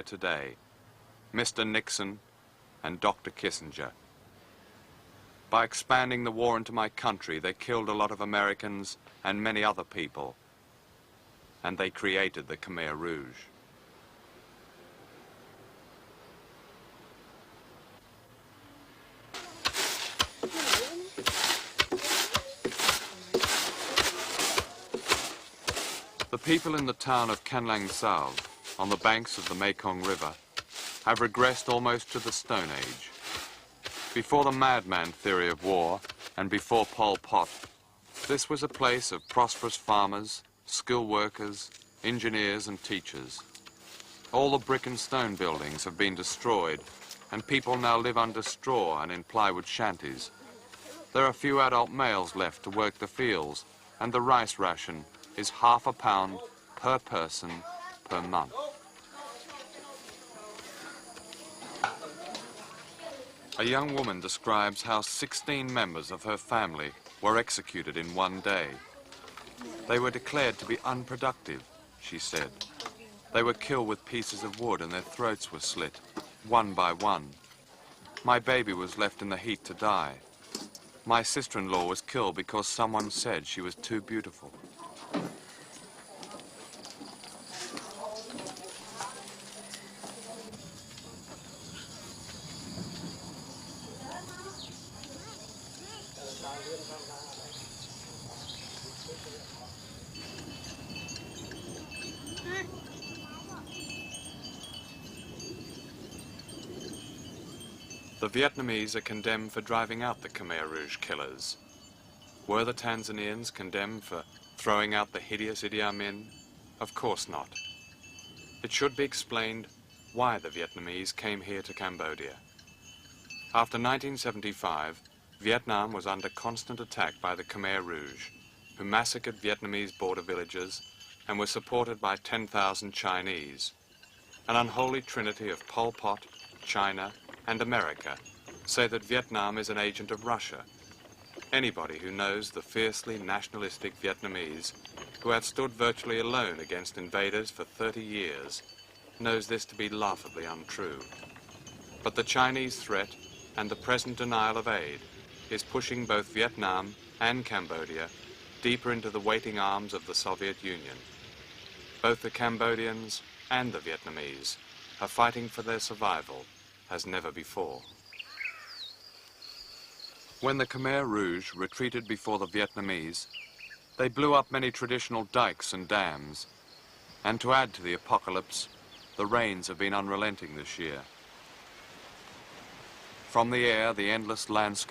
today, Mr. Nixon and Dr. Kissinger. By expanding the war into my country, they killed a lot of Americans and many other people, and they created the Khmer Rouge. The people in the town of Kanlang Sao, on the banks of the Mekong River, have regressed almost to the Stone Age. Before the madman theory of war, and before Pol Pot, this was a place of prosperous farmers, skilled workers, engineers and teachers. All the brick and stone buildings have been destroyed, and people now live under straw and in plywood shanties. There are few adult males left to work the fields, and the rice ration is ½ a pound per person per month. A young woman describes how 16 members of her family were executed in one day. They were declared to be unproductive, she said. They were killed with pieces of wood and their throats were slit, one by one. My baby was left in the heat to die. My sister-in-law was killed because someone said she was too beautiful. The Vietnamese are condemned for driving out the Khmer Rouge killers. Were the Tanzanians condemned for throwing out the hideous Idi Amin? Of course not. It should be explained why the Vietnamese came here to Cambodia. After 1975, Vietnam was under constant attack by the Khmer Rouge, who massacred Vietnamese border villages and were supported by 10,000 Chinese. An unholy trinity of Pol Pot, China, and America say that Vietnam is an agent of Russia. Anybody who knows the fiercely nationalistic Vietnamese, who have stood virtually alone against invaders for 30 years, knows this to be laughably untrue. But the Chinese threat and the present denial of aid is pushing both Vietnam and Cambodia deeper into the waiting arms of the Soviet Union. Both the Cambodians and the Vietnamese are fighting for their survival as never before. When the Khmer Rouge retreated before the Vietnamese, they blew up many traditional dikes and dams. And to add to the apocalypse, the rains have been unrelenting this year. From the air, the endless landscape